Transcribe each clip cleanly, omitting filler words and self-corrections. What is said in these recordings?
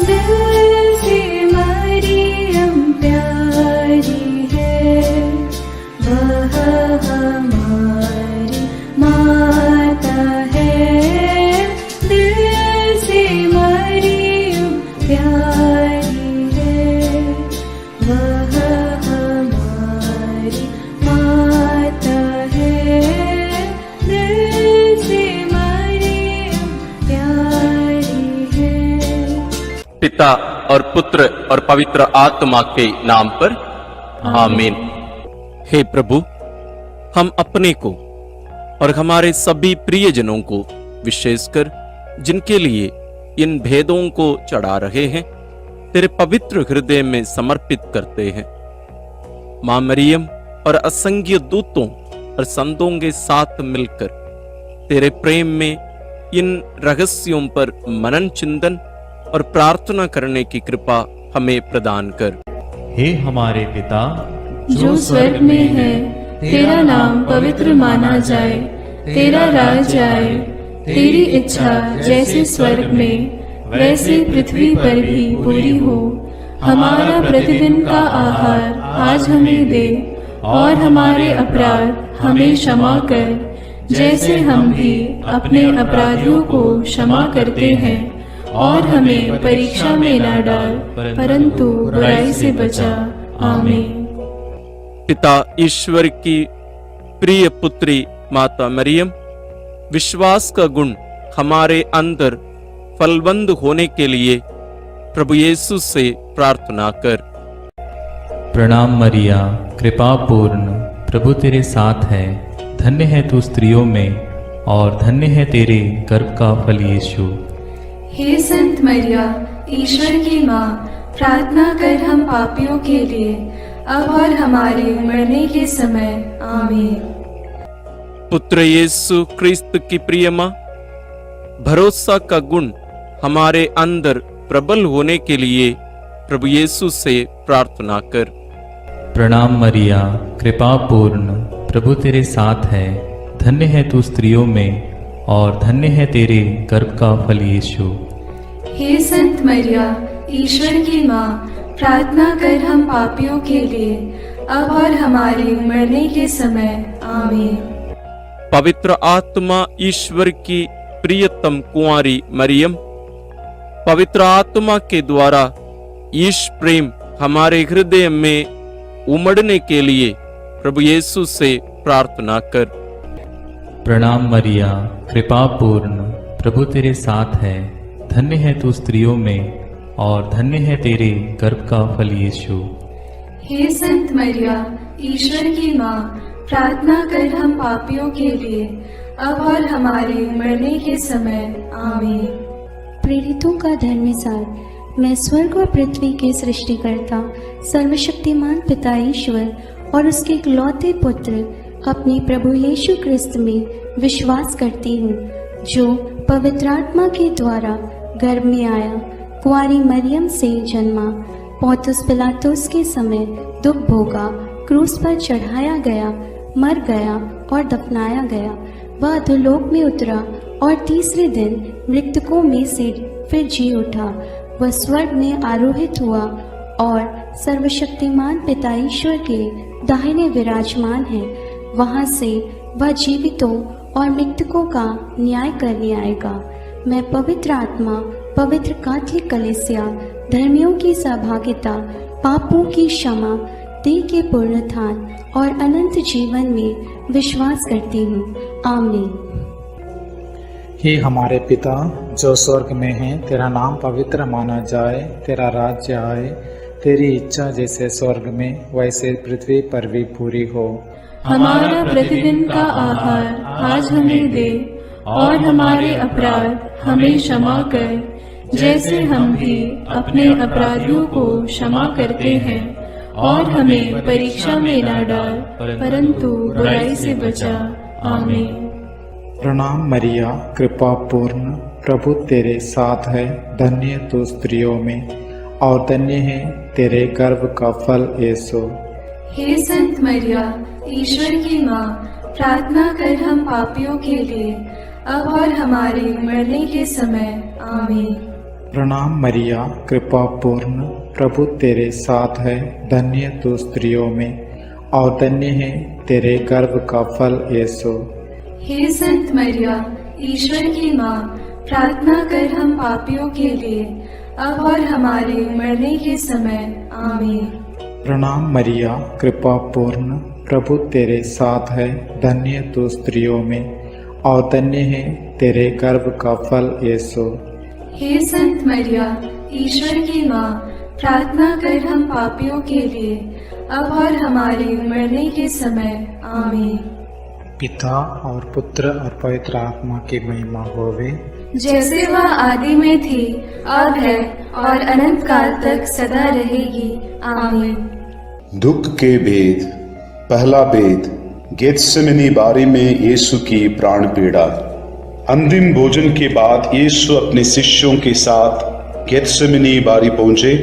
दिल से मरियम प्यारी है, वह हमारी माता है। दिल से मरियम प्यारी है, वह हमारी माता है। दिल से मरियम प्यारी है। पिता और पुत्र और पवित्र आत्मा के नाम पर आमीन। हे प्रभु, हम अपने को और हमारे सभी प्रियजनों को, विशेषकर जिनके लिए इन भेदों को चढ़ा रहे हैं, तेरे पवित्र हृदय में समर्पित करते हैं। मां मरियम और असंख्य दूतों और संतों के साथ मिलकर तेरे प्रेम में इन रहस्यों पर मनन चिंतन और प्रार्थना करने की कृपा हमें प्रदान कर। हे हमारे पिता जो स्वर्ग में है, तेरा नाम पवित्र माना जाए, तेरा राज आए, तेरी इच्छा जैसे स्वर्ग में वैसे पृथ्वी पर भी पूरी हो। हमारा प्रतिदिन का आहार आज हमें दे, और हमारे अपराध हमें क्षमा कर, जैसे हम भी अपने अपराधियों को क्षमा करते हैं। और हमें परीक्षा में न डाल, परंतु बुराई से बचा। आमीन। पिता ईश्वर की प्रिय पुत्री माता मरियम, विश्वास का गुण हमारे अंदर फलवंत होने के लिए प्रभु यीशु से प्रार्थना कर। प्रणाम मरिया, कृपा पूर्ण, प्रभु तेरे साथ है। धन्य है तू स्त्रियों में, और धन्य है तेरे गर्भ का फल यीशु। हे संत मरिया, ईश्वर की माँ, प्रार्थना कर हम पापियों के लिए, अब और हमारे मरने के समय। आमीन। पुत्र यीशु क्रिस्त की प्रिय माँ, भरोसा का गुण हमारे अंदर प्रबल होने के लिए प्रभु यीशु से प्रार्थना कर। प्रणाम मरिया, कृपा पूर्ण, प्रभु तेरे साथ है। धन्य है तू स्त्रियों में, और धन्य है तेरे गर्भ का फल यीशु। हे संत मरिया, ईश्वर की माँ, प्रार्थना कर हम पापियों के लिए, अब और हमारे मरने के समय। आमीन। पवित्र आत्मा ईश्वर की प्रियतम कुंवारी मरियम, पवित्र आत्मा के द्वारा ईश प्रेम हमारे हृदय में उमड़ने के लिए प्रभु यीशु से प्रार्थना कर। प्रणाम मरिया, कृपा पूर्ण, प्रभु तेरे साथ है। धन्य है तू स्त्रियों में, और धन्य है तेरे गर्भ का फल यीशु। हे संत मरिया, ईश्वर की माँ, प्रार्थना कर हम पापियों के लिए, अब और हमारे मरने के समय। आमीन। प्रेरितों का धर्मसार। मैं स्वर्ग और पृथ्वी के सृष्टिकर्ता सर्वशक्तिमान पिता ईश्वर और उसके इकलौते पुत्र अपने प्रभु यीशु क्रिस्त में विश्वास करती हूँ, जो पवित्र आत्मा के द्वारा गर्भ में आया, कुंवारी मरियम से जन्मा, पौंतुस पिलातुस के समय दुख भोगा, क्रूस पर चढ़ाया गया, मर गया और दफनाया गया। वह अधोलोक में उतरा और तीसरे दिन मृतकों में से फिर जी उठा। वह स्वर्ग में आरोहित हुआ और सर्वशक्तिमान पिता ईश्वर के दाहिने विराजमान है। वहां से वह जीवितों और मृतकों का न्याय करने आएगा। मैं पवित्र आत्मा, पवित्र कैथोलिक कलीसिया, धर्मियों की सहभागिता, पापों की क्षमा, देह के पुनरुत्थान और अनंत जीवन में विश्वास करती हूँ। आमीन। हे हमारे पिता जो स्वर्ग में है, तेरा नाम पवित्र माना जाए, तेरा राज्य आए, तेरी इच्छा जैसे स्वर्ग में वैसे पृथ्वी पर भी पूरी हो। हमारा प्रतिदिन का आहार आज हमें दे, और हमारे अपराध हमें क्षमा कर, जैसे हम भी अपने अपराधियों को क्षमा करते हैं। और हमें परीक्षा में न डाल, परंतु बुराई से बचा। आमीन। प्रणाम मरिया, कृपा पूर्ण, प्रभु तेरे साथ है। धन्य तू स्त्रियों में, और धन्य है तेरे गर्भ का फल यीशु। हे संत मरिया, ईश्वर की माँ, प्रार्थना कर हम पापियों के लिए, अब और हमारे मरने के समय। आमीन। प्रणाम मरिया, कृपा पूर्ण, प्रभु तेरे साथ है, धन्य तू स्त्रियों में और धन्य है तेरे गर्भ का फल यीशु। हे संत मरिया, ईश्वर की माँ, प्रार्थना कर हम पापियों के लिए, अब और हमारे मरने के समय। आमीन। प्रणाम मरिया, कृपा पूर्ण, प्रभु तेरे साथ है, धन्य तू स्त्रियों में और धन्य है तेरे गर्भ का फल यीशु। हे संत मरिया, ईश्वर की माँ, प्रार्थना कर हम पापियों के लिए, अब और हमारे मरने के समय। आमीन। पिता और पुत्र और पवित्र आत्मा की महिमा होवे, जैसे वह आदि में थी, अब है और अनंत काल तक सदा रहेगी। आमीन। दुख के भेद। पहला भेद, गेत्सेमनी बारी में यीशु की प्राण पीड़ा। अंतिम भोजन के बाद यीशु अपने शिष्यों के साथ गेत्सेमनी बारी पहुंचे।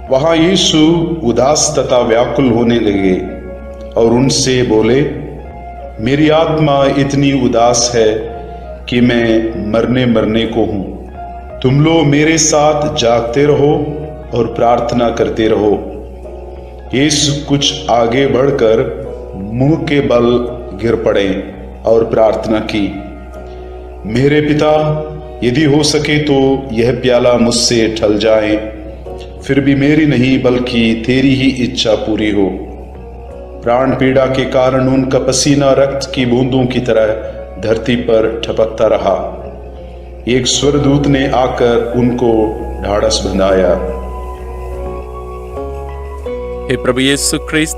वहां यीशु उदास तथा व्याकुल होने लगे और उनसे बोले, मेरी आत्मा इतनी उदास है कि मैं मरने को हूं। तुम लोग मेरे साथ जागते रहो और प्रार्थना करते रहो। यीशु कुछ आगे बढ़कर मुंह के बल गिर पड़े और प्रार्थना की, मेरे पिता, यदि हो सके तो यह प्याला मुझसे टल जाए, फिर भी मेरी नहीं बल्कि तेरी ही इच्छा पूरी हो। प्राण पीड़ा के कारण उनका पसीना रक्त की बूंदों की तरह धरती पर टपकता रहा। एक स्वर्गदूत ने आकर उनको ढाढ़स बंधाया। हे प्रभु यीशु ख्रिस्त,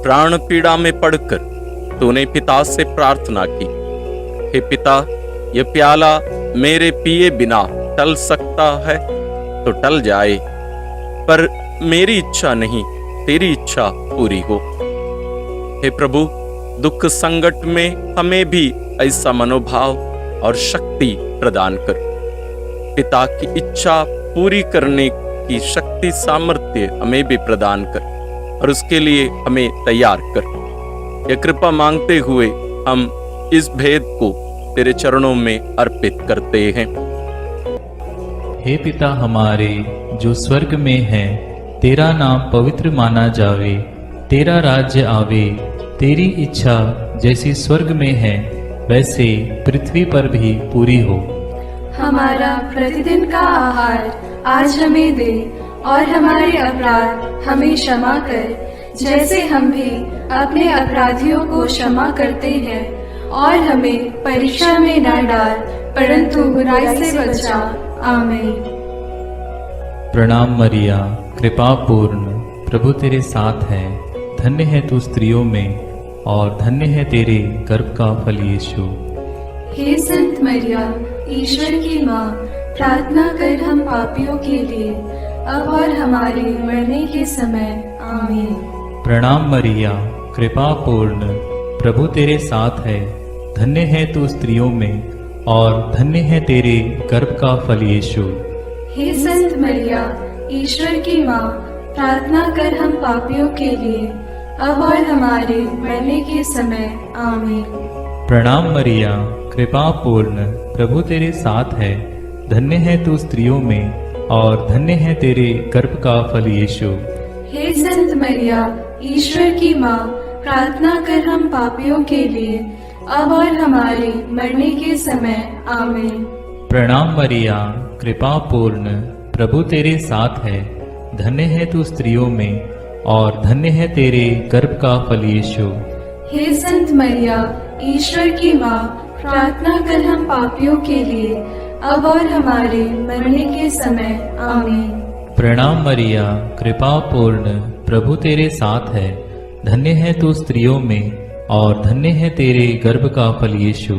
प्राण पीड़ा में पड़कर तूने पिता से प्रार्थना की, हे पिता, यह प्याला मेरे पिए बिना टल सकता है तो टल जाए, पर मेरी इच्छा नहीं, तेरी इच्छा पूरी हो। हे प्रभु, दुख संकट में हमें भी ऐसा मनोभाव और शक्ति प्रदान कर। पिता की इच्छा पूरी करने की शक्ति सामर्थ्य हमें भी प्रदान कर और उसके लिए हमें तैयार कर। यह कृपा मांगते हुए हम इस भेद को तेरे चरणों में अर्पित करते हैं। हे पिता हमारे जो स्वर्ग में है, तेरा नाम पवित्र माना जावे, तेरा राज्य आवे, तेरी इच्छा जैसी स्वर्ग में है वैसे पृथ्वी पर भी पूरी हो। हमारा प्रतिदिन का आहार आज हमें दे और हमारे अपराध हमें क्षमा कर, जैसे हम भी अपने अपराधियों को क्षमा करते हैं, और हमें परीक्षा में न डाल, परंतु बुराई से बचा। आमीन। प्रणाम मरिया, कृपा पूर्ण, प्रभु तेरे साथ है, धन्य है तू स्त्रियों में और धन्य है तेरे गर्भ का फल यीशु। हे संत मरिया, ईश्वर की माँ, प्रार्थना कर हम पापियों के लिए, अब और हमारे मरने के समय। आमीन। प्रणाम मरिया, कृपा पूर्ण, प्रभु तेरे साथ है, धन्य है तू स्त्रियों में और धन्य है तेरे गर्भ का फल यीशु। हे संत मरिया, ईश्वर की माँ, प्रार्थना कर हम पापियों के लिए, अब और हमारे मरने के समय। आमीन। प्रणाम मरिया, कृपा पूर्ण, प्रभु तेरे साथ है, धन्य है तू स्त्रियों में और धन्य है तेरे गर्भ का फल यीशु। हे संत मरिया, ईश्वर की माँ, प्रार्थना कर हम पापियों के लिए, अब और हमारे मरने के समय। आमीन। प्रणाम मरिया, कृपा पूर्ण, प्रभु तेरे साथ है, धन्य है तू स्त्रियों में और धन्य है तेरे गर्भ का फल यीशु। हे संत मरिया, ईश्वर की माँ, प्रार्थना कर हम पापियों के लिए, अब और हमारे मरने के समय। आमीन। प्रणाम मरिया, कृपा पूर्ण, प्रभु तेरे साथ है, धन्य है तू स्त्रियों में और धन्य है तेरे गर्भ का फल यीशु।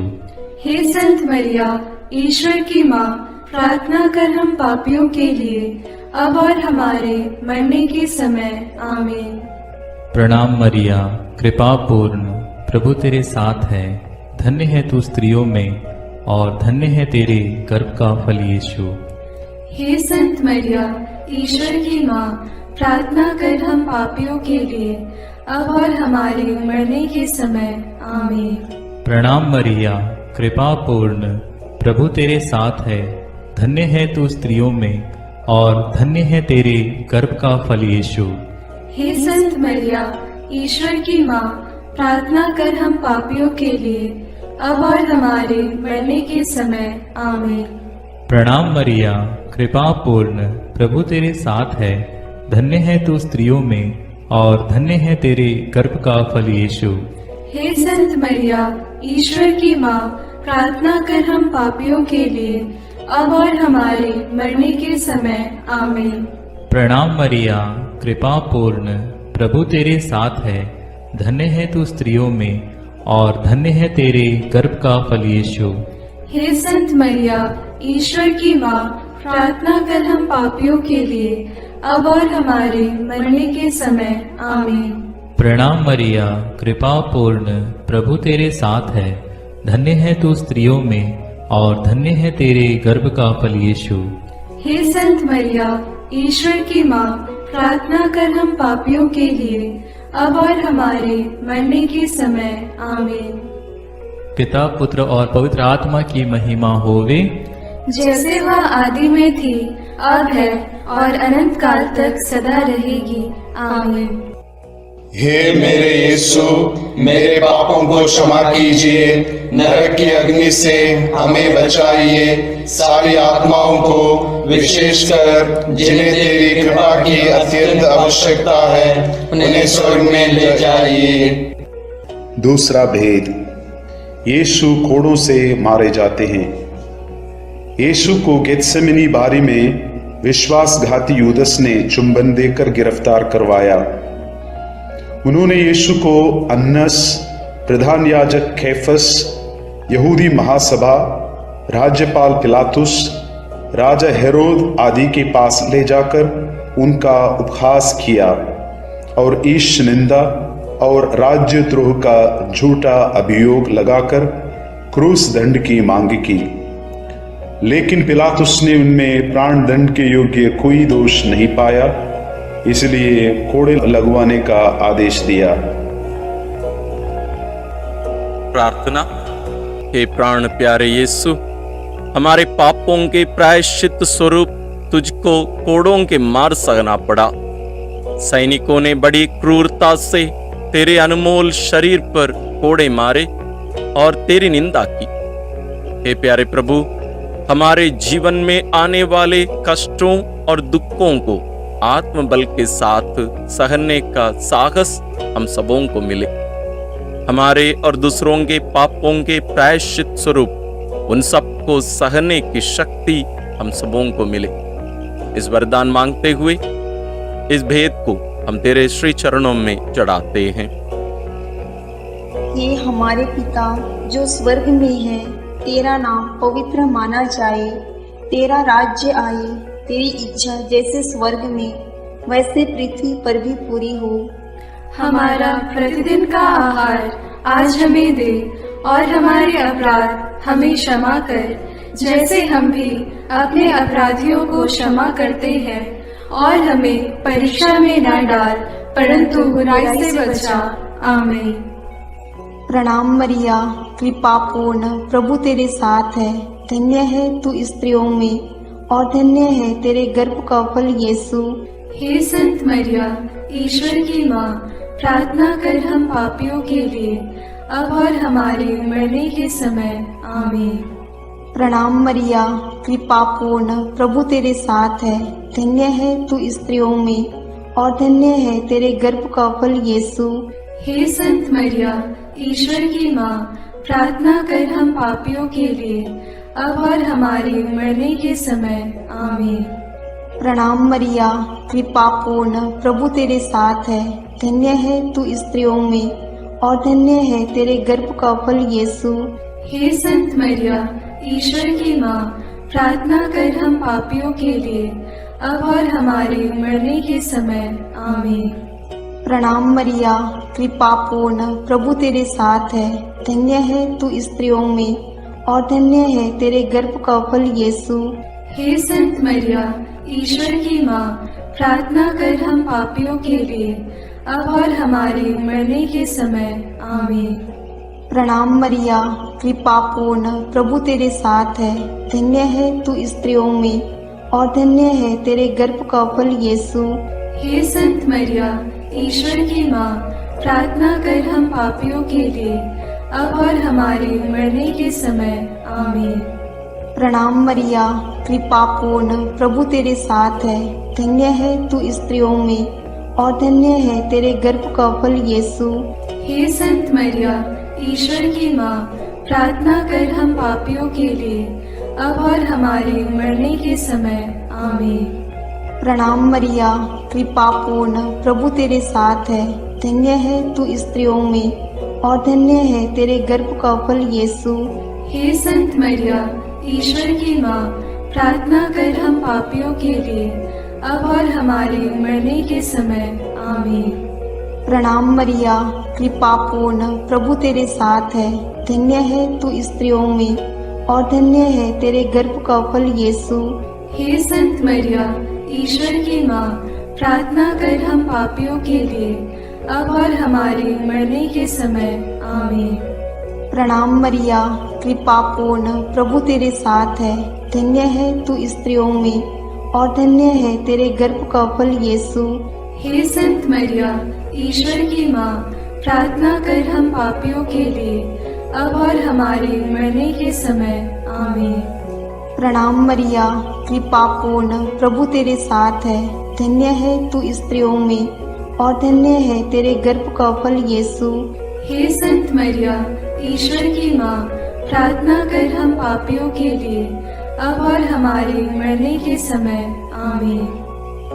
हे संत मरिया, ईश्वर की माँ, प्रार्थना कर हम पापियों के लिए, अब और हमारे मरने के समय। आमीन। प्रणाम मरिया, कृपा पूर्ण, प्रभु तेरे साथ है, धन्य है तू स्त्रियों में और धन्य है तेरे गर्भ का फल यीशु। हे संत मरिया, ईश्वर की माँ, प्रार्थना कर हम पापियों के लिए, अब और हमारे मरने के समय। आमीन। प्रणाम मरिया, कृपा पूर्ण, प्रभु तेरे साथ है, धन्य है तू स्त्रियों में और धन्य है तेरे गर्भ का फल यीशु। हे संत मरिया, ईश्वर की माँ, प्रार्थना कर हम पापियों के लिए, अब और हमारे मरने के समय। आमीन। प्रणाम मरिया, कृपा पूर्ण, प्रभु तेरे साथ है। धन्य है तू स्त्रियों में और धन्य है तेरे गर्भ का फल यीशु। हे संत मरिया, ईश्वर की माँ, प्रार्थना कर हम पापियों के लिए, अब और हमारे मरने के समय। आमीन। प्रणाम मरिया, कृपा पूर्ण, प्रभु तेरे साथ है। धन्य है तू स्त्रियों में और धन्य है तेरे गर्भ का फल यीशु। हे संत मरिया, ईश्वर की माँ, प्रार्थना कर हम पापियों के लिए, अब और हमारे मरने के समय। आमीन। प्रणाम मरिया, कृपा पूर्ण, प्रभु तेरे साथ है। धन्य है तू स्त्रियों में और धन्य है तेरे गर्भ का फल यीशु। हे संत मरिया, ईश्वर की माँ, प्रार्थना कर हम पापियों के लिए, अब और हमारे मरने के समय। आमीन। पिता, पुत्र और पवित्र आत्मा की महिमा होवे, जैसे वह आदि में थी, अब है और अनंत काल तक सदा रहेगी। आमीन। हे मेरे यीशु, मेरे पापों को क्षमा कीजिए, नरक की अग्नि से हमें बचाइए, सारी आत्माओं को, विशेषकर जिन्हें तेरी कृपा की अत्यंत आवश्यकता है, उन्हें स्वर्ग में ले जाइए। दूसरा भेद, यीशु कोड़ों से मारे जाते हैं। यीशु को गेत्सेमनी बारी में विश्वासघाती यूदस ने चुंबन देकर गिरफ्तार करवाया। उन्होंने यीशु को अन्नस, प्रधान याजक कैफस, यहूदी महासभा, राज्यपाल पिलातुस, राजा हेरोद आदि के पास ले जाकर उनका उपहास किया और ईश निंदा और राज्यद्रोह का झूठा अभियोग लगाकर क्रूस दंड की मांग की। लेकिन पिलातुस ने उनमें प्राण दंड के योग्य कोई दोष नहीं पाया, इसलिए कोड़े लगवाने का आदेश दिया। प्रार्थना। हे प्राण प्यारे यीशु, हमारे पापों के प्रायश्चित स्वरूप तुझको कोड़ों के मार सहना पड़ा। सैनिकों ने बड़ी क्रूरता से तेरे अनमोल शरीर पर कोड़े मारे और तेरी निंदा की। हे प्यारे प्रभु, हमारे जीवन में आने वाले कष्टों और दुखों को आत्मबल के साथ सहने का साहस हम सबों को मिले। हमारे और दूसरों के पापों के प्रायश्चित स्वरूप उन सबको सहने की शक्ति हम सबों को मिले। इस वरदान मांगते हुए इस भेद को हम तेरे श्री चरणों में चढ़ाते हैं। हे हमारे पिता जो स्वर्ग में है, तेरा नाम पवित्र माना जाए, तेरा राज्य आए, तेरी इच्छा जैसे स्वर्ग में वैसे पृथ्वी पर भी पूरी हो। हमारा प्रतिदिन का आहार आज हमें दे और हमारे अपराध हमें क्षमा कर, जैसे हम भी अपने अपराधियों को क्षमा करते हैं, और हमें परीक्षा में न डाल, परंतु बुराई से बचा। आमीन। प्रणाम मरिया, कृपा पूर्ण, प्रभु तेरे साथ है। धन्य है तू स्त्रियों में और धन्य है तेरे गर्भ का फल यीशु। हे संत मरिया, ईश्वर की माँ, प्रार्थना कर हम पापियों के लिए, अब और हमारे मरने के समय। आमीन। प्रणाम मरिया, कृपा पूर्ण, प्रभु तेरे साथ है। धन्य है तू स्त्रियों में और धन्य है तेरे गर्भ का फल यीशु। हे संत मरिया, ईश्वर की माँ, प्रार्थना कर हम पापियों के लिए, अब और हमारे मरने के समय। आमीन। प्रणाम मरिया, कृपा पूर्ण, प्रभु तेरे साथ है। धन्य है तू स्त्रियों में और धन्य है तेरे गर्भ का फल यीशु। हे संत मरिया, ईश्वर की माँ, प्रार्थना कर हम पापियों के लिए, अब और हमारे मरने के समय। आमीन। प्रणाम मरिया, कृपा पूर्ण, प्रभु तेरे साथ है। धन्य है तू स्त्रियों में और धन्य है तेरे गर्भ का फल यीशु। हे संत मरिया, ईश्वर की माँ, प्रार्थना कर हम पापियों के लिए, अब और हमारे मरने के समय। आमीन। प्रणाम मरिया, कृपा पूर्ण, प्रभु तेरे साथ है। धन्य है तू स्त्रियों में और धन्य है तेरे गर्भ का फल यीशु। हे संत मरिया, ईश्वर की माँ, प्रार्थना कर हम पापियों के लिए, अब और हमारे मरने के समय। आमीन। प्रणाम मरिया, कृपा पूर्ण, प्रभु तेरे साथ है। धन्य है तू स्त्रियों में और धन्य है तेरे गर्भ का फल यीशु। हे संत मरिया, ईश्वर की माँ, प्रार्थना कर हम पापियों के लिए, अब और हमारे मरने के समय। आमीन। प्रणाम मरिया, कृपा पूर्ण, प्रभु तेरे साथ है। धन्य है तू स्त्रियों में और धन्य है तेरे गर्भ का फल यीशु। हे संत मरिया, ईश्वर की माँ, प्रार्थना कर हम पापियों के लिए, अब और हमारे मरने के समय। आमीन। प्रणाम मरिया, कृपा पूर्ण, प्रभु तेरे साथ है। धन्य है तू स्त्रियों में और धन्य है तेरे गर्भ का फल यीशु। हे संत मरिया, ईश्वर की माँ, प्रार्थना कर हम पापियों के लिए, अब और हमारे मरने के समय। आमीन। प्रणाम मरिया, कृपा पूर्ण, प्रभु तेरे साथ है। धन्य है तू स्त्रियों में और धन्य है तेरे गर्भ का फल यीशु। हे संत मरिया, ईश्वर की माँ, प्रार्थना कर हम पापियों के लिए, अब और हमारे मरने के समय। आमीन। प्रणाम मरिया, कृपा पूर्ण, प्रभु तेरे साथ है। धन्य है तू स्त्रियों में और धन्य है तेरे गर्भ का फल यीशु। हे संत मरिया, ईश्वर की माँ, प्रार्थना कर हम पापियों के लिए, अब और हमारे मरने के समय। आमीन।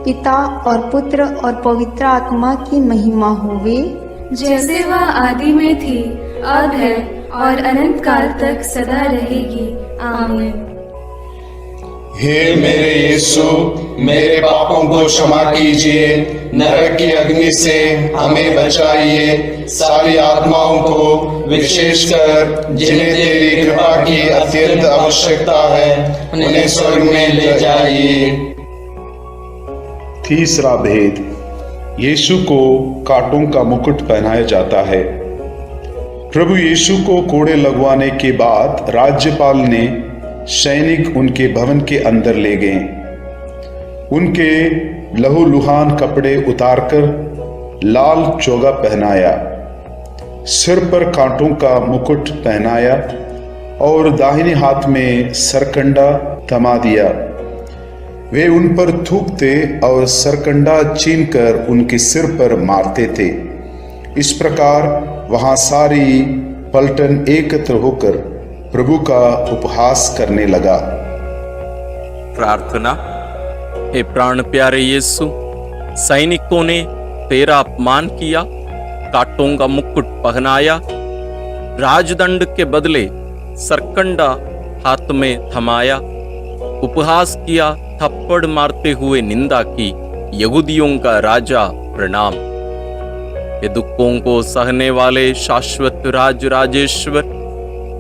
पिता और पुत्र और पवित्र आत्मा की महिमा होवे, जैसे वह आदि में थी, अब है और अनंत काल तक सदा रहेगी। आमीन। हे मेरे यीशु, मेरे पापों को क्षमा कीजिए, नरक की अग्नि से हमें बचाइए, सारी आत्माओं को, विशेषकर जिन्हें तेरी कृपा की अत्यंत आवश्यकता है, उन्हें स्वर्ग में ले जाइए। तीसरा भेद, यीशु को कांटों का मुकुट पहनाया जाता है। प्रभु यीशु को कोड़े लगवाने के बाद राज्यपाल ने सैनिक उनके भवन के अंदर ले गए। उनके लहूलुहान कपड़े उतारकर लाल चोगा पहनाया, सिर पर कांटों का मुकुट पहनाया और दाहिने हाथ में सरकंडा थमा दिया। वे उन पर थूकते और सरकंडा छीनकर उनके सिर पर मारते थे। इस प्रकार वहां सारी पलटन एकत्र होकर प्रभु का उपहास करने लगा। प्रार्थना। हे प्राण प्यारे यीशु, सैनिकों ने तेरा अपमान किया, कांटों का मुकुट पहनाया, राजदंड के बदले सरकंडा हाथ में थमाया, उपहास किया, थप्पड़ मारते हुए निंदा की, यहूदियों का राजा प्रणाम। ये दुखों को सहने वाले शाश्वत राज राजेश्वर,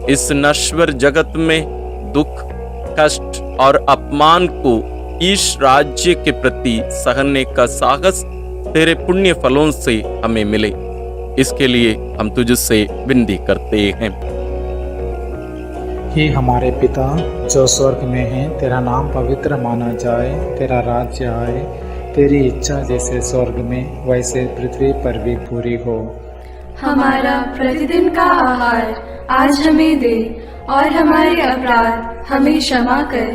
इस नश्वर जगत में दुख, कष्ट और अपमान को ईश राज्य के प्रति सहने का साहस तेरे पुण्य फलों से हमें मिले, इसके लिए हम तुझसे विनती करते हैं। हे हमारे पिता जो स्वर्ग में है, तेरा नाम पवित्र माना जाए, तेरा राज्य आए, तेरी इच्छा जैसे स्वर्ग में वैसे पृथ्वी पर भी पूरी हो। हमारा प्रतिदिन का आहार आज हमें दे और हमारे अपराध हमें क्षमा कर,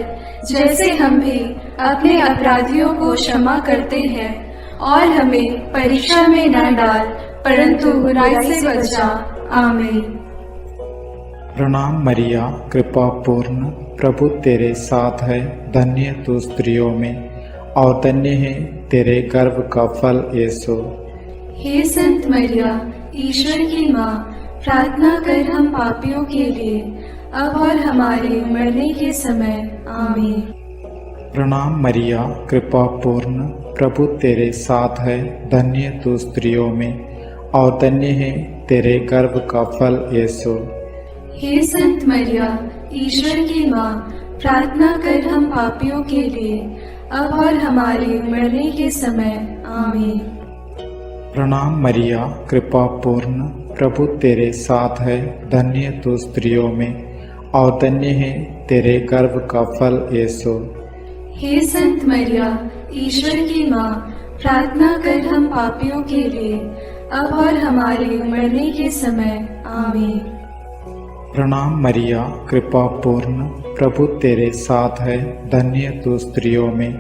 जैसे हम भी अपने अपराधियों को क्षमा करते हैं, और हमें परीक्षा में न डाल, परंतु बुराई से बचा। आमीन। प्रणाम मरिया, कृपा पूर्ण, प्रभु तेरे साथ है। धन्य तू स्त्रियों में और धन्य है तेरे गर्भ का फल यीशु। हे संत मरिया, ईश्वर की माँ, प्रार्थना कर हम पापियों के लिए, अब और हमारे मरने के समय। आमीन। प्रणाम मरिया, कृपा पूर्ण, प्रभु तेरे साथ है। धन्य तू स्त्रियों में और धन्य है तेरे गर्भ का फल यीशु। हे संत मरिया, ईश्वर की माँ, प्रार्थना कर हम पापियों के लिए, अब और हमारे मरने के समय। आमीन। प्रणाम मरिया, कृपा पूर्ण, प्रभु तेरे साथ है, धन्य तू स्त्रियों में, और धन्य है तेरे गर्भ का फल यीशु। हे संत मरिया, ईश्वर की माँ, प्रार्थना कर हम पापियों के लिए, अब और हमारे मरने के समय। आमीन। प्रणाम मरिया, कृपा पूर्ण, प्रभु तेरे साथ है, धन्य तू स्त्रियों में,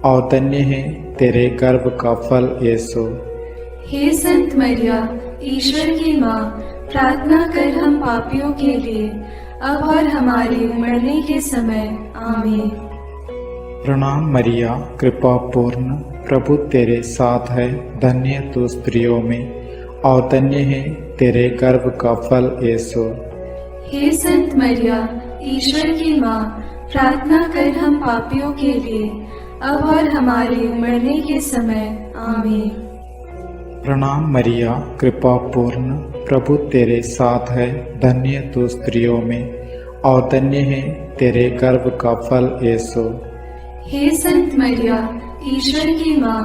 और धन्य है तेरे गर्भ का फल यीशु। हे संत मरिया, ईश्वर की माँ, प्रार्थना कर हम पापियों के लिए, अब और हमारे मरने के समय। आमीन। प्रणाम मरिया, कृपा पूर्ण, प्रभु तेरे साथ है, धन्य तू स्त्रियों में, और धन्य है तेरे गर्भ का फल यीशु। हे संत मरिया, ईश्वर की माँ, प्रार्थना कर हम पापियों के लिए, अब और हमारे मरने के समय। आमीन। प्रणाम मरिया, कृपा पूर्ण, प्रभु तेरे साथ है, धन्य तू स्त्रियों में, और धन्य है तेरे गर्भ का फल यीशु। हे संत मरिया, ईश्वर की माँ,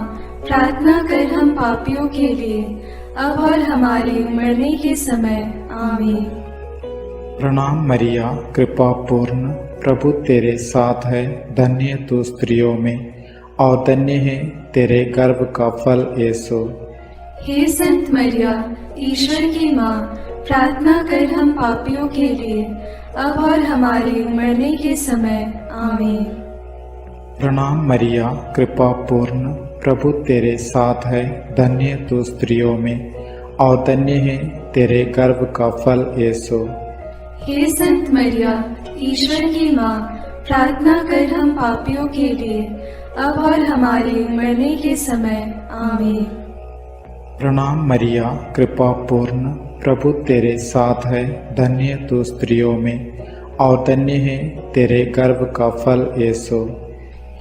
प्रार्थना कर हम पापियों के लिए, अब और हमारे मरने के समय। आमीन। प्रणाम मरिया, कृपा पूर्ण, प्रभु तेरे साथ है, धन्य तू स्त्रियों में, और धन्य है तेरे गर्भ का फल यीशु। हे संत मरिया, ईश्वर की माँ, प्रार्थना कर हम पापियों के लिए, अब और हमारे मरने के समय। आमीन। प्रणाम मरिया, कृपा पूर्ण, प्रभु तेरे साथ है, धन्य तू स्त्रियों में, और धन्य है तेरे गर्भ का फल यीशु। हे संत मरिया, ईश्वर की माँ, प्रार्थना कर हम पापियों के लिए, अब और हमारे मरने के समय। आमीन। प्रणाम मरिया, कृपा पूर्ण, प्रभु तेरे साथ है, धन्य तू स्त्रियों में, और धन्य है तेरे गर्भ का फल यीशु।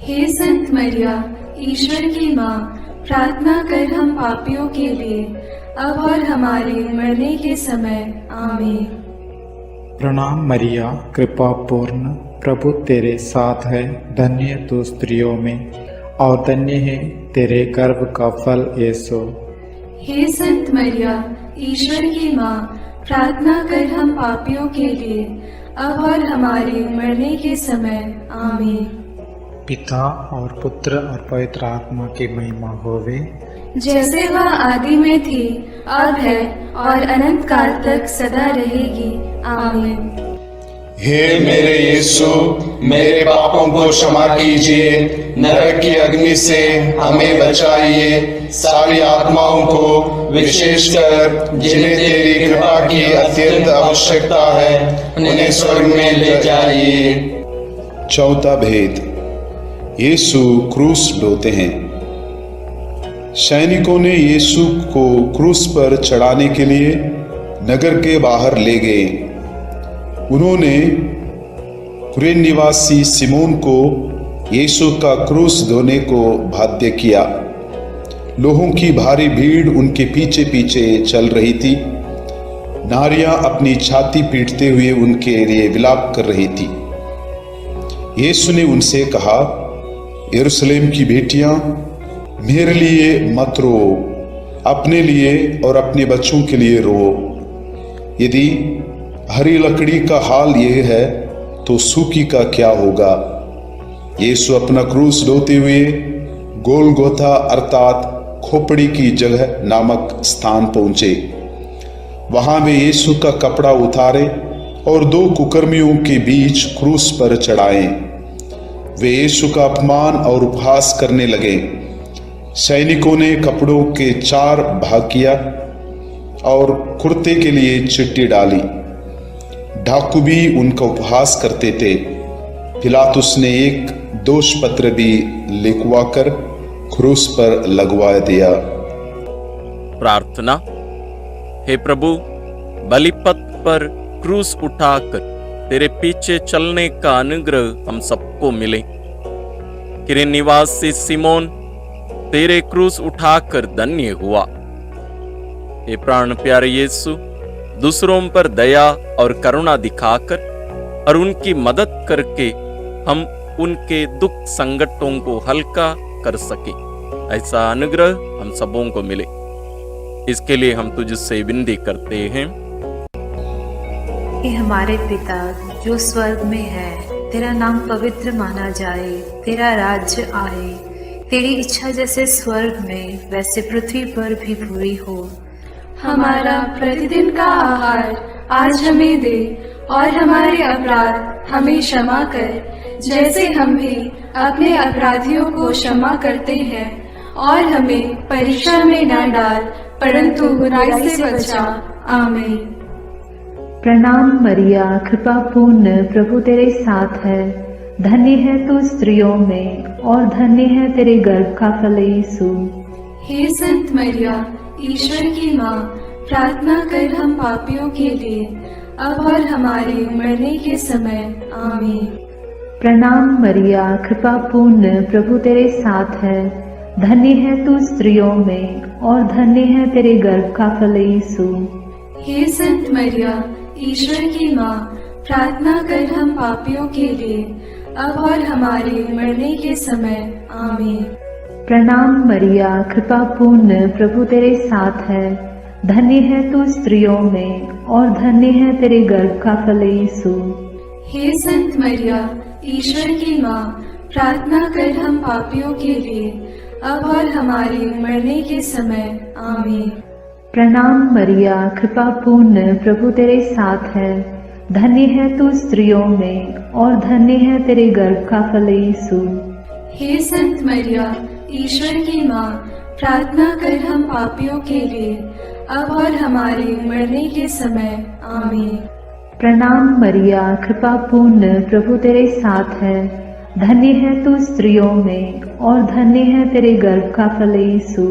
हे संत मरिया, ईश्वर की माँ, प्रार्थना कर हम पापियों के लिए, अब और हमारे मरने के समय। आमीन। प्रणाम मरिया, कृपा पूर्ण, प्रभु तेरे साथ है, धन्य तू स्त्रियों में, और धन्य है तेरे गर्भ का फल यीशु। हे संत मरिया, ईश्वर की माँ, प्रार्थना कर हम पापियों के लिए, अब और हमारे मरने के समय। आमीन। पिता और पुत्र और पवित्र आत्मा की महिमा होवे, जैसे वह आदि में थी, अब है, और अनंत काल तक सदा रहेगी। आमीन। हे मेरे यीशु, मेरे पापों को क्षमा कीजिए, नरक की अग्नि से हमें बचाइए, सारी आत्माओं को, विशेषकर जिन्हें तेरी कृपा की अत्यंत आवश्यकता है, उन्हें स्वर्ग में ले जाइए। चौथा भेद, यीशु क्रूस ढोते हैं। सैनिकों ने यीशु को क्रूस पर चढ़ाने के लिए नगर के बाहर ले गए। उन्होंने कुरेन निवासी सिमोन को यीशु का क्रूस ढोने को बाध्य किया। लोगों की भारी भीड़ उनके पीछे पीछे चल रही थी। नारियां अपनी छाती पीटते हुए उनके लिए विलाप कर रही थी। यीशु ने उनसे कहा, यरूशलेम की बेटियां, मेरे लिए मत रो, अपने लिए और अपने बच्चों के लिए रो। यदि हरी लकड़ी का हाल यह है तो सूखी का क्या होगा। यीशु अपना क्रूस ढोते हुए गोलगोथा अर्थात खोपड़ी की जगह नामक स्थान पहुंचे। वहां वे यीशु का कपड़ा उतारे और दो कुकर्मियों के बीच क्रूस पर चढ़ाए। वे यीशु का अपमान और उपहास करने लगे। सैनिकों ने कपड़ों के 4 भाग किया और कुर्ते के लिए चिट्ठी डाली। डाकू भी उनका उपहास करते थे। पिलातुस ने एक दोष पत्र भी लिखवाकर क्रूस पर लगवा दिया। प्रार्थना। हे प्रभु, बलिपथ पर क्रूस उठाकर तेरे पीछे चलने का अनुग्रह हम सबको मिले। कुरेन निवासी सिमोन तेरे क्रूस उठाकर धन्य हुआ। हे प्राण प्यारे यीशु, दूसरों पर दया और करुणा दिखाकर और उनकी मदद करके हम उनके दुख संकटों को हल्का कर सके, ऐसा अनुग्रह हम सबों को मिले। इसके लिए हम तुझसे विनती करते हैं। हे हमारे पिता जो स्वर्ग में है, तेरा नाम पवित्र माना जाए, तेरा राज्य आए, तेरी इच्छा जैसे स्वर्ग में वैसे पृथ्वी पर भी पूरी हो। हमारा प्रतिदिन का आहार आज हमें दे, और हमारे अपराध हमें क्षमा कर, जैसे हम भी अपने अपराधियों को क्षमा करते हैं, और हमें परीक्षा में न डाल, परंतु बुराई से बचा। आमीन। प्रणाम मरिया, कृपा पूर्ण, प्रभु तेरे साथ है। धन्य है तू स्त्रियों में, और धन्य है तेरे गर्भ का फल यीशु। हे संत मरिया, ईश्वर की माँ, प्रार्थना कर हम पापियों के लिए, अब और हमारे मरने के समय। आमीन। प्रणाम मरिया, कृपा पूर्ण, प्रभु तेरे साथ है। धन्य है तू स्त्रियों में, और धन्य है तेरे गर्भ का फल यीशु। हे संत मरिया, ईश्वर की माँ, प्रार्थना कर हम पापियों के लिए, अब और हमारे मरने के समय। आमीन। प्रणाम मरिया, कृपा पूर्ण, प्रभु तेरे साथ है। धन्य है तू स्त्रियों में, और धन्य है तेरे गर्भ का फल यीशु। हे संत मरिया, ईश्वर की माँ, प्रार्थना कर हम पापियों के लिए, अब और हमारे मरने के समय। आमीन। प्रणाम मरिया, कृपा पूर्ण, प्रभु तेरे साथ है। धन्य है तू स्त्रियों में, और धन्य है तेरे गर्भ का फल यीशु। हे संत मरिया, ईश्वर की माँ, प्रार्थना कर हम पापियों के लिए, अब और हमारे मरने के समय। आमीन। प्रणाम मरिया, कृपा पूर्ण, प्रभु तेरे साथ है। धन्य है तू स्त्रियों में, और धन्य है तेरे गर्भ का फल यीशु।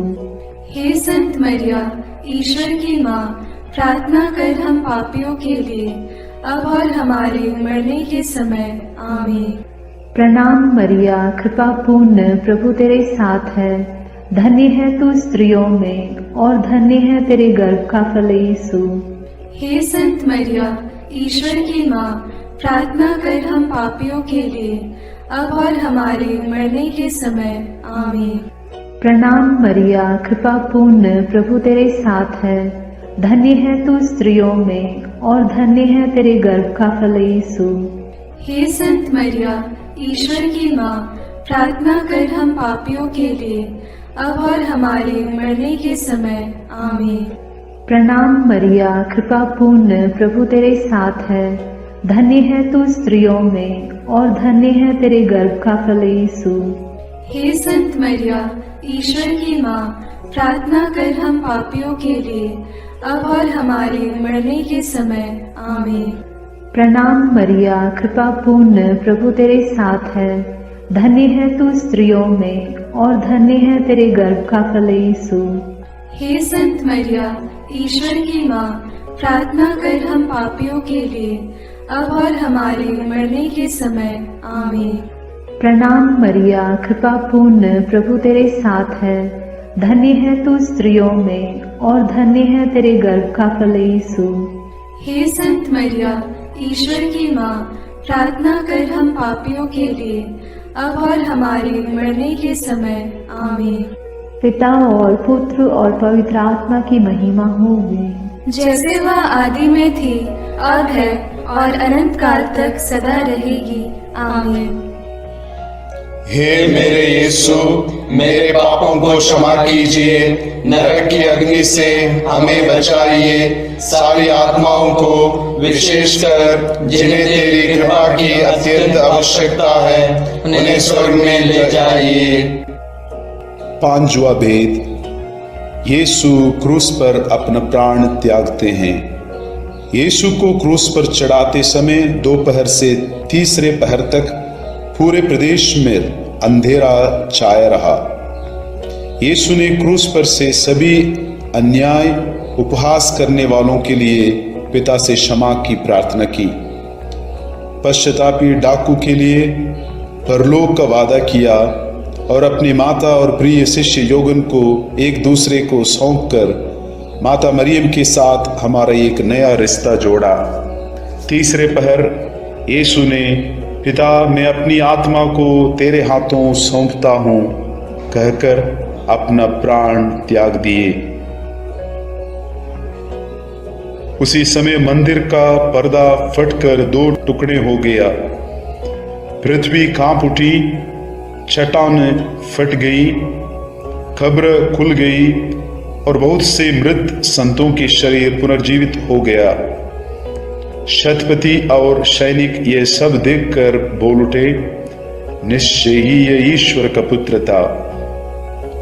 हे संत मरिया, ईश्वर की माँ, प्रार्थना कर हम पापियों के लिए, अब और हमारे मरने के समय। आमीन। प्रणाम मरिया, कृपा पूर्ण, प्रभु तेरे साथ है। धन्य है तू स्त्रियों में, और धन्य है तेरे गर्भ का फल यीशु। हे संत मरिया, ईश्वर की माँ, प्रार्थना कर हम पापियों के लिए, अब और हमारे मरने के समय। आमीन। प्रणाम मरिया, कृपा पूर्ण, प्रभु तेरे साथ है। धन्य है तू स्त्रियों में, और धन्य है तेरे गर्भ का फल यीशु। हे संत मरिया, ईश्वर की माँ, प्रार्थना कर हम पापियों के लिए, अब और हमारे मरने के समय। आमीन। प्रणाम मरिया, कृपा पूर्ण, प्रभु तेरे साथ है। धन्य है तू स्त्रियों में, और धन्य है तेरे गर्भ का फल यीशु। हे संत मरिया, ईश्वर की माँ, प्रार्थना कर हम पापियों के लिए, अब और हमारे मरने के समय। आमीन। प्रणाम मरिया, कृपा पूर्ण, प्रभु तेरे साथ है। धन्य है तू स्त्रियों में, और धन्य है तेरे गर्भ का फल यीशु। हे संत मरिया, ईश्वर की माँ, प्रार्थना कर हम पापियों के लिए, अब और हमारे मरने के समय। आमीन। प्रणाम मरिया, कृपा पूर्ण, प्रभु तेरे साथ है। धन्य है तू स्त्रियों में, और धन्य है तेरे गर्भ का फल यीशु। हे संत मरिया, ईश्वर की माँ, प्रार्थना कर हम पापियों के लिए, अब और हमारे मरने के समय। आमीन। पिता और पुत्र और पवित्र आत्मा की महिमा होगी, जैसे वह आदि में थी, अब है, और अनंत काल तक सदा रहेगी। आमीन। हे मेरे यीशु, मेरे पापों को क्षमा कीजिए, नरक की अग्नि से हमें बचाइए, सारी आत्माओं को, विशेषकर जिन्हें तेरी कृपा की अत्यंत आवश्यकता है, उन्हें स्वर्ग में ले जाइए। पांचवा भेद, यीशु क्रूस पर अपना प्राण त्यागते हैं। यीशु को क्रूस पर चढ़ाते समय दोपहर से तीसरे पहर तक पूरे प्रदेश में अंधेरा छाया रहा। यीशु ने क्रूस पर से सभी अन्याय उपहास करने वालों के लिए पिता से क्षमा की प्रार्थना की। पश्चातापी डाकू के लिए परलोक का वादा किया और अपनी माता और प्रिय शिष्य योगन को एक दूसरे को सौंपकर माता मरियम के साथ हमारा एक नया रिश्ता जोड़ा। तीसरे पहर यीशु ने पिता, मैं अपनी आत्मा को तेरे हाथों सौंपता हूँ कहकर अपना प्राण त्याग दिए। उसी समय मंदिर का पर्दा फटकर 2 टुकड़े हो गया। पृथ्वी कांप उठी, चट्टान फट गई, कब्र खुल गई और बहुत से मृत संतों के शरीर पुनर्जीवित हो गया। शतपति और सैनिक ये सब देखकर बोल उठे, निश्चय ही ये ईश्वर का पुत्र था।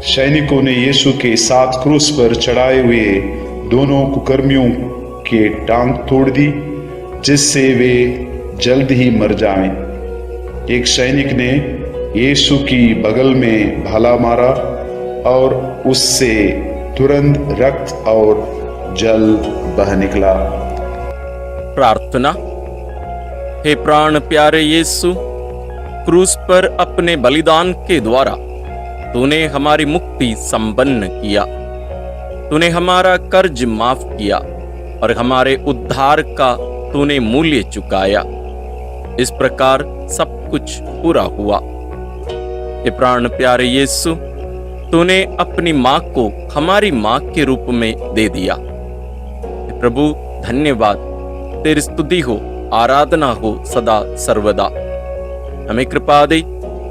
सैनिकों ने यीशु के साथ क्रूस पर चढ़ाए हुए दोनों कुकर्मियों के टांग तोड़ दी, जिससे वे जल्द ही मर जाएं। एक सैनिक ने यीशु की बगल में भाला मारा और उससे तुरंत रक्त और जल बह निकला। प्रार्थना। हे प्राण प्यारे यीशु, क्रूस पर अपने बलिदान के द्वारा तूने हमारी मुक्ति संपन्न किया। तूने हमारा कर्ज माफ किया और हमारे उद्धार का तूने मूल्य चुकाया। इस प्रकार सब कुछ पूरा हुआ। हे प्राण प्यारे यीशु, तूने अपनी मां को हमारी मां के रूप में दे दिया। हे प्रभु, धन्यवाद, तेरी स्तुति हो, आराधना हो सदा सर्वदा। हमें कृपा दे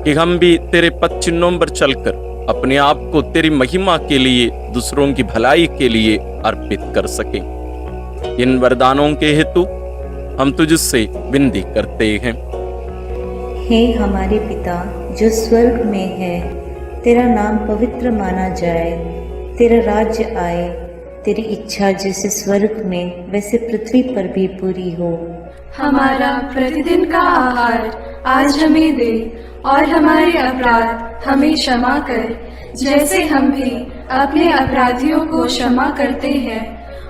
कि हम भी तेरे पद चिन्हों पर चलकर अपने आप को तेरी महिमा के लिए, दूसरों की भलाई के लिए अर्पित कर सके। इन वरदानों के हेतु हम तुझसे विनती करते हैं। हे हमारे पिता जो स्वर्ग में है, तेरा नाम पवित्र माना जाए, तेरा राज्य आए, तेरी इच्छा जैसे स्वर्ग में वैसे पृथ्वी पर भी पूरी हो। हमारा प्रतिदिन का आहार आज हमें दे और हमारे अपराध हमें क्षमा कर, जैसे हम भी अपने अपराधियों को क्षमा करते हैं,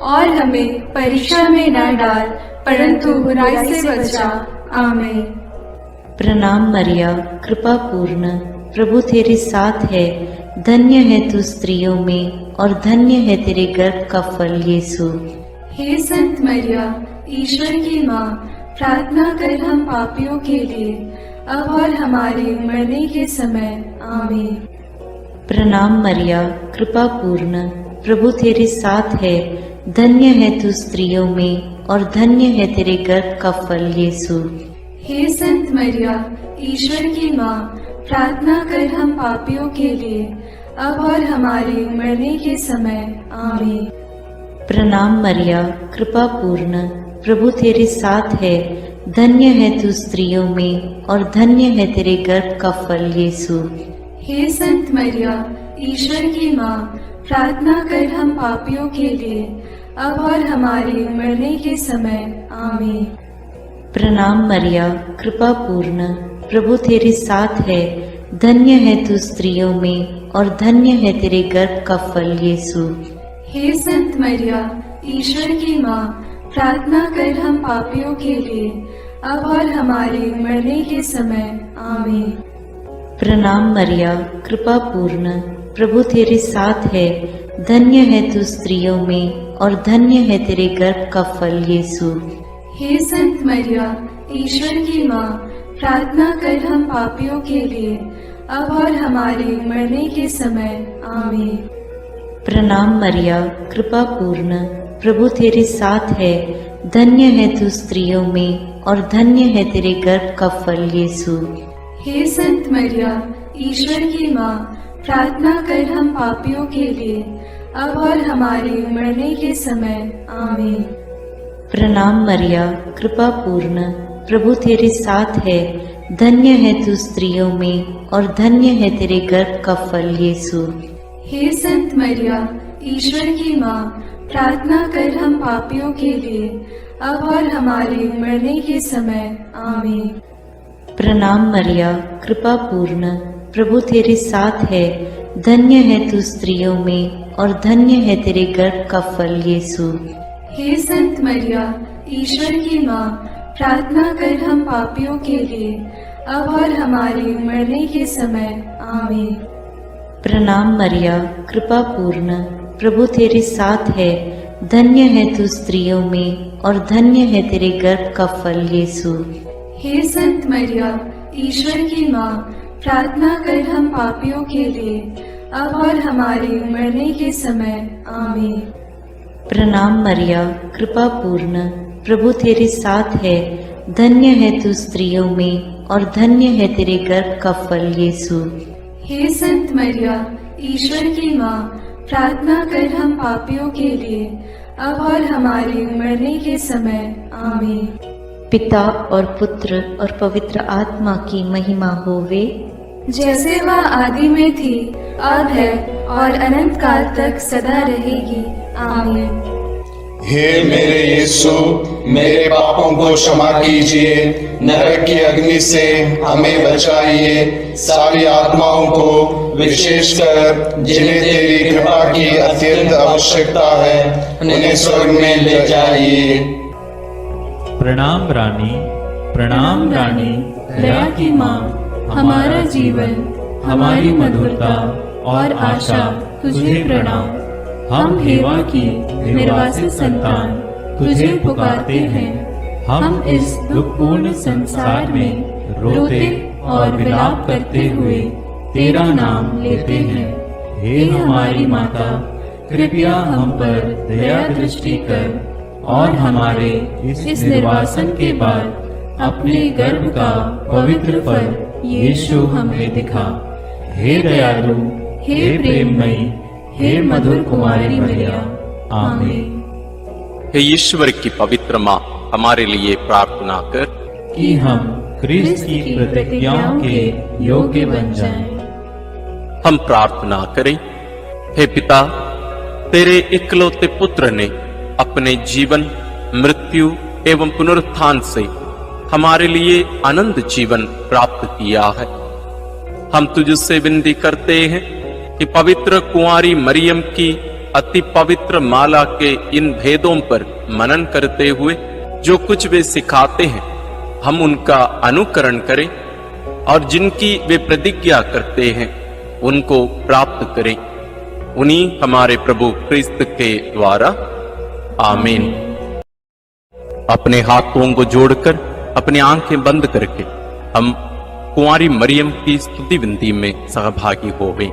और हमें परीक्षा में न डाल परंतु बुराई से बचा। आमीन। प्रणाम मरिया, कृपा पूर्ण, प्रभु तेरे साथ है, धन्य है तू स्त्रियों में और धन्य है तेरे गर्भ का फल यीशु। हे संत मरिया, ईश्वर की माँ, प्रार्थना कर हम पापियों के लिए, अब और हमारे मरने के समय। आमीन। प्रणाम मरिया, कृपा पूर्ण, प्रभु तेरे साथ है, धन्य है तू स्त्रियों में और धन्य है तेरे गर्भ का फल यीशु। हे संत मरिया, ईश्वर की माँ, प्रार्थना कर हम पापियों के लिए, अब और हमारे मरने के समय। आमीन। प्रणाम मरिया, कृपा पूर्ण, प्रभु तेरे साथ है, धन्य है तू स्त्रियों में और धन्य है तेरे गर्भ का फल यीशु। हे संत मरिया, ईश्वर की माँ, प्रार्थना कर हम पापियों के लिए, अब और हमारे मरने के समय। आमीन। प्रणाम मरिया, कृपा पूर्ण, प्रभु तेरे साथ है, धन्य है तू स्त्रियों में और धन्य है तेरे गर्भ का फल यीशु। हे संत मरिया, ईश्वर की माँ, प्रार्थना कर हम पापियों के लिए, अब और हमारे मरने के समय। आमीन। प्रणाम मरिया, कृपा पूर्ण, प्रभु तेरे साथ है, धन्य है तू स्त्रियों में और धन्य है तेरे गर्भ का फल यीशु। हे संत मरिया, ईश्वर की माँ, प्रार्थना कर हम पापियों के लिए, अब और हमारे मरने के समय। आमीन। प्रणाम मरिया, कृपा पूर्ण, प्रभु तेरे साथ है, धन्य है तू स्त्रियों में और धन्य है तेरे गर्भ का फल यीशु। हे संत मरिया, ईश्वर की माँ, प्रार्थना कर हम पापियों के लिए, अब और हमारे मरने के समय। आमीन। प्रणाम मरिया, कृपा पूर्ण, प्रभु तेरे साथ है, धन्य है तू स्त्रियों में और धन्य है तेरे गर्भ का फल यीशु। हे संत मरिया, ईश्वर की माँ, प्रार्थना कर हम पापियों के लिए, अब और हमारे मरने के समय। आमीन। प्रणाम मरिया, कृपा पूर्ण, प्रभु तेरे साथ है, धन्य है तू स्त्रियों में और धन्य है तेरे गर्भ का फल यीशु। हे संत मरिया, ईश्वर की माँ, प्रार्थना कर हम पापियों के लिए, अब और हमारे मरने के समय। आमीन। प्रणाम मरिया, कृपा पूर्ण, प्रभु तेरे साथ है, धन्य है तू स्त्रियों में और धन्य है तेरे गर्भ का फल यीशु। हे संत मरिया, ईश्वर की माँ, प्रार्थना कर हम पापियों के लिए, अब और हमारे मरने के समय। आमीन। प्रणाम मरिया, कृपा पूर्ण, प्रभु तेरे साथ है। धन्य है तू स्त्रियों में और धन्य है तेरे गर्भ का फल यीशु। हे संत मरिया, ईश्वर की माँ, प्रार्थना कर हम पापियों के लिए, अब और हमारे मरने के समय। आमीन। पिता और पुत्र और पवित्र आत्मा की महिमा होवे, जैसे वह आदि में थी, अब है और अनंत काल तक सदा रहेगी। आमीन। हे मेरे यीशु, मेरे पापों को क्षमा कीजिए, नरक की अग्नि से हमें बचाइए, सारी आत्माओं को विशेषकर जिन्हें तेरी कृपा की अत्यंत आवश्यकता है उन्हें स्वर्ग में ले जाइए। प्रणाम रानी, प्रणाम रानी, दया की माँ, हमारा जीवन, हमारी मधुरता और आशा तुझे प्रणाम। हम हेवा की निर्वासित संतान तुझे पुकारते हैं। हम इस दुखपूर्ण संसार में रोते और विलाप करते हुए तेरा नाम लेते हैं। हे हमारी माता, कृपया हम पर दया दृष्टि कर और हमारे इस निर्वासन के बाद अपने गर्भ का पवित्र फल यीशु हमें दिखा। हे दयालु, हे प्रेममयी, हे मधुर कुमारी मरिया। आमीन। हे ईश्वर की पवित्र माँ, हमारे लिए प्रार्थना कर कि हम क्रिस्त की प्रतिज्ञाओं के योग्य बन जाएं। हम प्रार्थना करें। हे पिता, तेरे इकलौते पुत्र ने अपने जीवन, मृत्यु एवं पुनरुत्थान से हमारे लिए अनंत जीवन प्राप्त किया है। हम तुझसे विनती करते हैं कि पवित्र कुंवारी मरियम की अति पवित्र माला के इन भेदों पर मनन करते हुए जो कुछ वे सिखाते हैं, हम उनका अनुकरण करें और जिनकी वे प्रतिज्ञा करते हैं उनको प्राप्त करें। उन्हीं हमारे प्रभु क्रिस्त के द्वारा। आमीन। अपने हाथों को जोड़कर अपनी आंखें बंद करके हम कुंवारी मरियम की स्तुति विनती में सहभागी हो गए।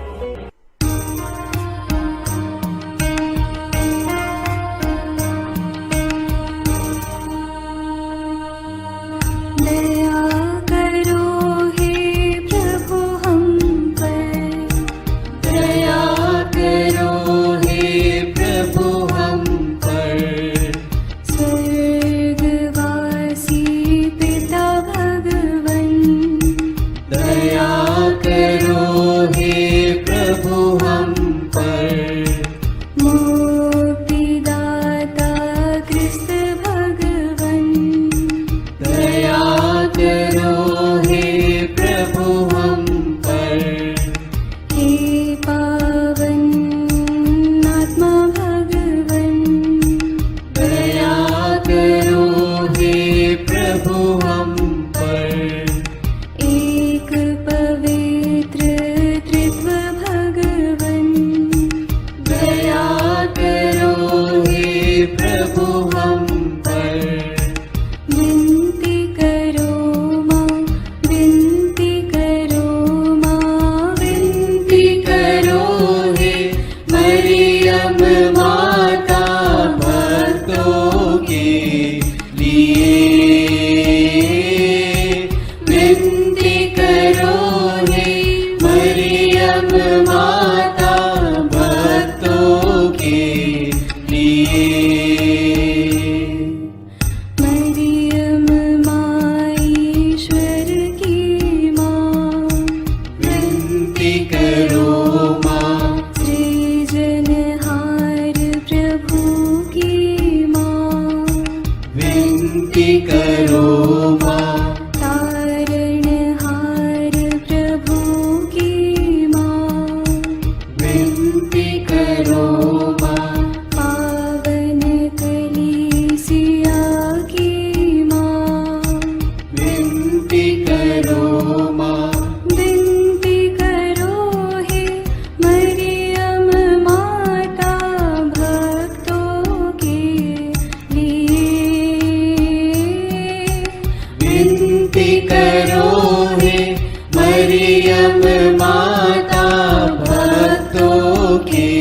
माता भक्तों के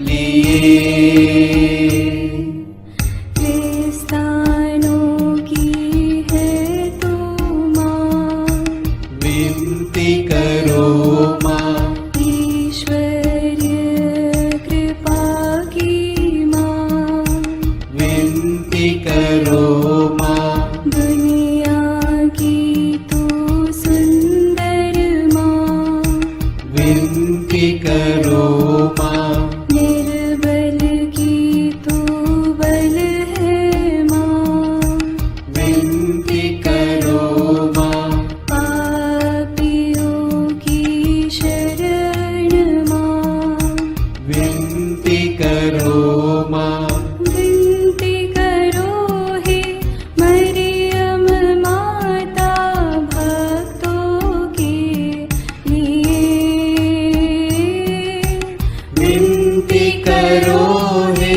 लिए। करो माँ। निर्बल की तू बल है माँ, विनती करो माँ। पापियों की शरण माँ, विनती करो माँ। विनती करो हे मरियम माता भक्तों के लिए। विनती करो हे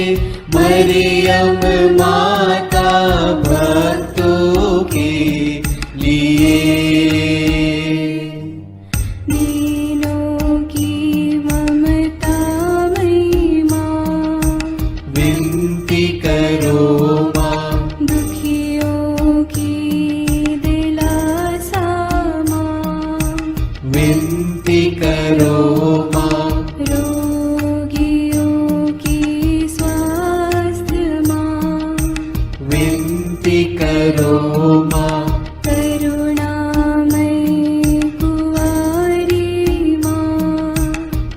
मरियम माता भक्तों के लिए। दीनों की ममता मई माँ, विनती करो माँ। दुखियों की दिलासा माँ, विनती करो माँ। रोगियों की स्वास्थ्य माँ, विनती करो माँ। करुणामयी कुंवारी माँ,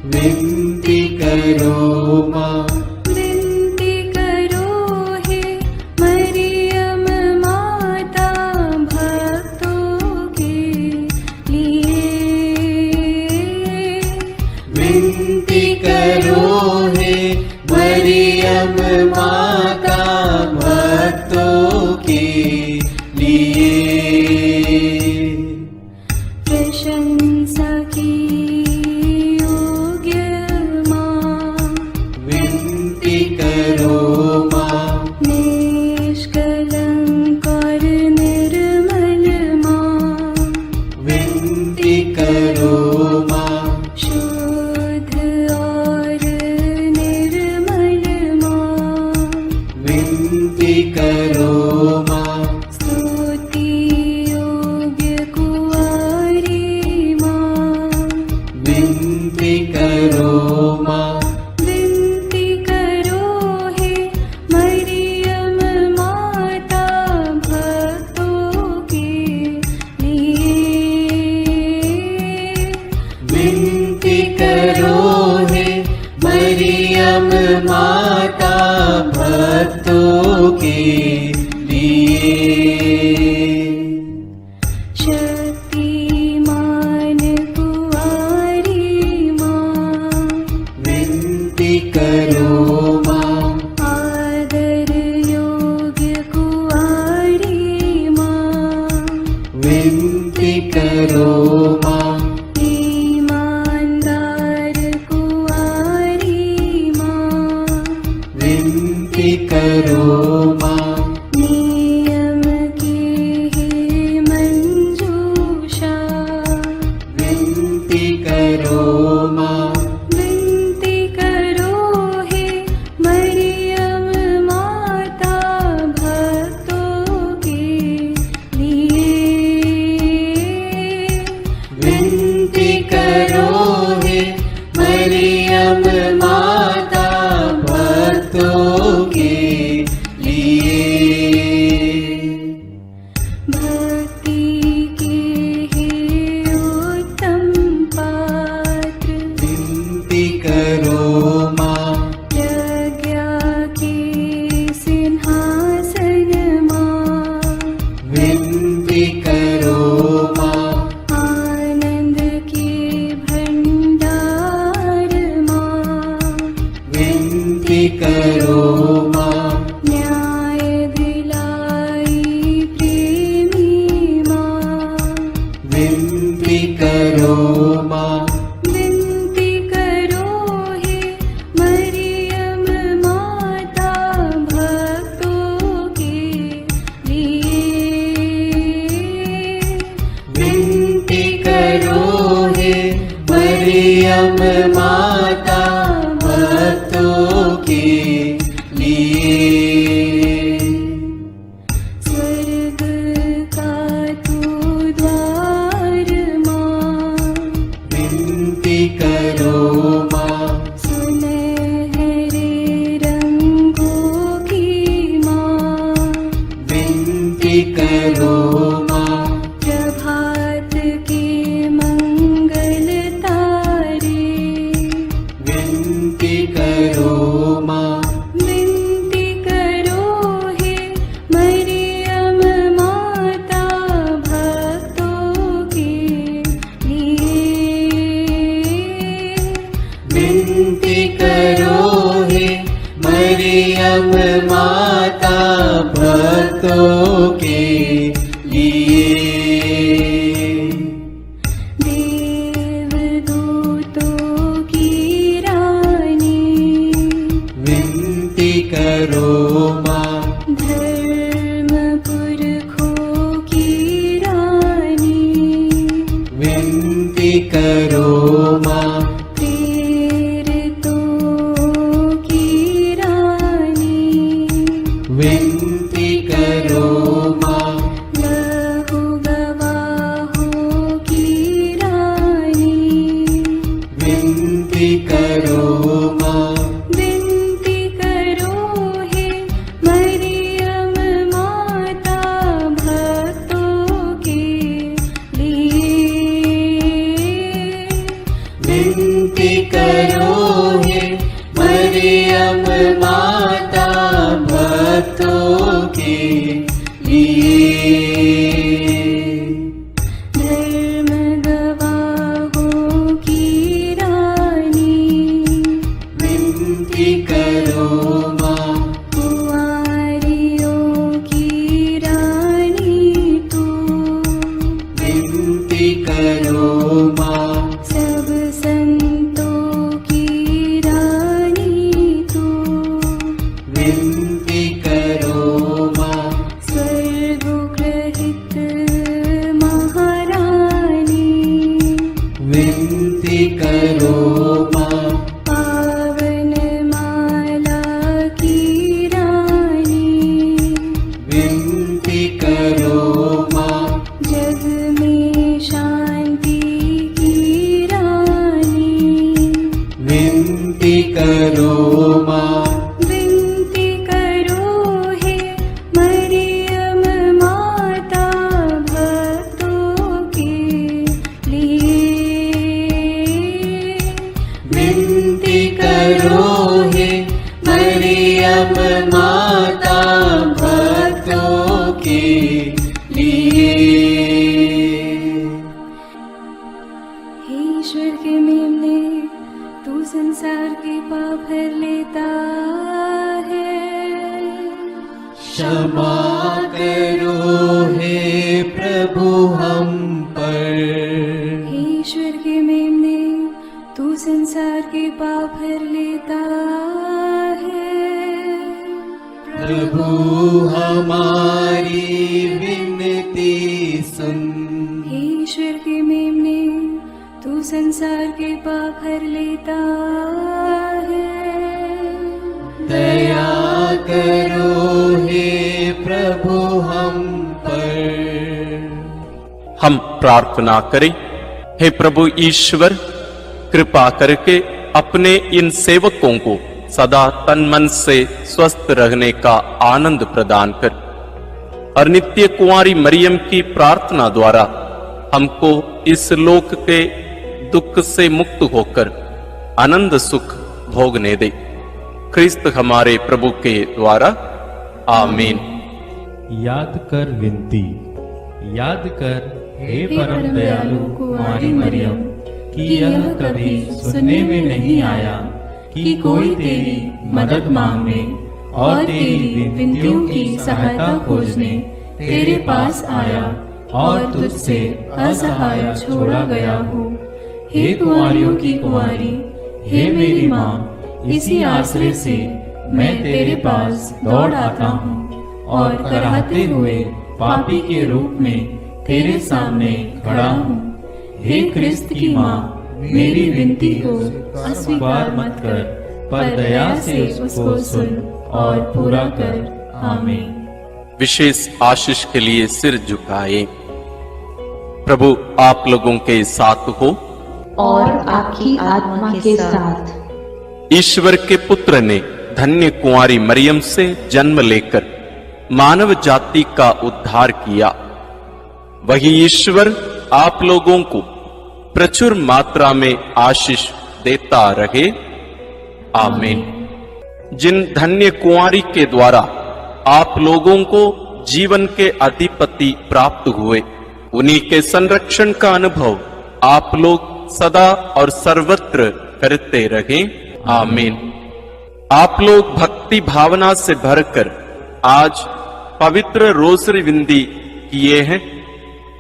विनती करो माँ। विनती करो हे मरियम माता भक्तों के लिए। विनती करो हे मरियम माता भक्तों के लिए। प्रशंसा की योग्य माँ, विनती करो माँ। निष्कलंक और निर्मल माँ, विनती करो माँ। शुद्ध और निर्मल माँ, विनती करो माँ। स्तुति योग्य कुंवारी माँ, विनती करो माँ। विनती करो हे मरियम माता भक्तों के लिए। विनती करो हे मरियम माता भक्तों के लिए। शक्तिमान कुंवारी माँ, विनती करो माँ। आदर योग्य कुंवारी माँ, विनती करो माँ। ईमानदार कुंवारी माँ, विनती करो माँ। नियम की हे मंजूषा, विनती करो माँ। विनती करो हे मरियम माता भक्तों के लिए। विनती करो हे मरियम माता भक्तों के लिए। भक्ति के हे उत्तम पात्र, विनती करो माँ। प्रज्ञा के सिंहासन माँ, विनती करो माँ। आनंद के भंडार माँ, विनती करो माँ। न्याय दिलाई प्रेमी माँ, विनती करो माँ। विनती करो हे मरियम माता भक्तों के लिए। विनती करो हे मरियम माता भक्तों के लिए। विनती करो हे मरियम माता भक्तों के लिए। देवदूतों की रानी विनती करो माँ। धर्म पुरखों की रानी विनती करो माँ। प्रेरितों की रानी विनती करो माँ। लहू गवाहों की रानी विनती करो माँ। विनती करो हे मरियम माता भक्तों के लिए। विनती करो हे मरियम माता भक्तों के लिए। धर्म गवाहों की रानी विनती करो माँ। कुंवारियों की रानी तू विनती करो माँ। सब संतों की रानी तू विनती करो माँ। स्वर्गोग्रहित महारानी विनती करो माँ। पावन माला की रानी विनती करो माँ। जग में शांति की रानी विनती करो माँ। विनती करो हे मरियम माता भक्तों के लिए। विनती करो हे मरियम माता भक्तों के लिए। हे ईश्वर के मेमने, तू संसार के पाप हर लेता है। क्षमा करो हे प्रभु हम पर। हे ईश्वर के मेमने, तू संसार के पाप हर लेता है। प्रभु हमारी विनती सुन। हे ईश्वर के मेमने, तू संसार के पाप हर लेता है। दया करो हे प्रभु हम पर। हम प्रार्थना करें। हे प्रभु ईश्वर, कृपा करके अपने इन सेवकों को सदा तन मन से स्वस्थ रहने का आनंद प्रदान कर और नित्य कुंवारी मरियम की प्रार्थना द्वारा हमको इस लोक के दुख से मुक्त होकर आनंद सुख भोगने दे। क्रिस्त हमारे प्रभु के द्वारा आमीन। याद कर विनती। याद कर हे परम दयालु कुंवारी मरियम कि यह कभी सुनने में नहीं आया कि कोई तेरी मदद मांगने और तेरी विनतियों की सहायता खोजने तेरे पास आया और तुझसे असहाय छोड़ा गया हो। हे कुंवारियों की कुंवारी, हे मेरी माँ, इसी आश्रय से मैं तेरे पास दौड़ आता हूँ और कराहते हुए पापी के रूप में तेरे सामने खड़ा हूँ। हे क्रिस्त की माँ, मेरी विनती को अस्वीकार मत कर, पर दया से उसको सुन और पूरा कर। आमीन। विशेष आशीष के लिए सिर झुकाए। प्रभु आप लोगों के साथ हो और आपकी आत्मा के साथ। ईश्वर के पुत्र ने धन्य कुंवारी मरियम से जन्म लेकर मानव जाति का उद्धार किया। वही ईश्वर आप लोगों को प्रचुर मात्रा में आशीष देता रहे। आमीन। जिन धन्य कुंवारी के द्वारा आप लोगों को जीवन के अधिपति प्राप्त हुए, उन्हीं के संरक्षण का अनुभव आप लोग सदा और सर्वत्र करते रहें। आमीन। आप लोग भक्ति भावना से भरकर आज पवित्र रोसरी विंदी किए हैं,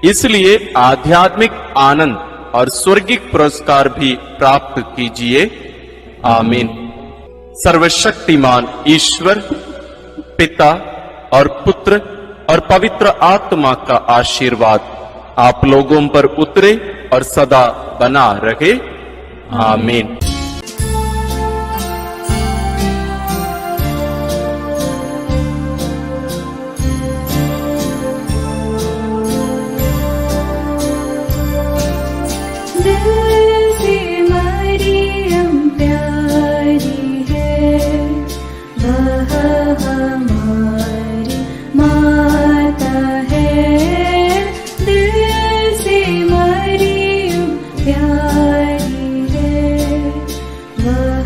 इसलिए आध्यात्मिक आनंद और स्वर्गिक पुरस्कार भी प्राप्त कीजिए। आमीन। सर्वशक्तिमान ईश्वर पिता और पुत्र और पवित्र आत्मा का आशीर्वाद आप लोगों पर उतरे और सदा बना रहे। आमीन। प्यारी है, वह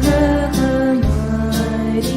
हमारी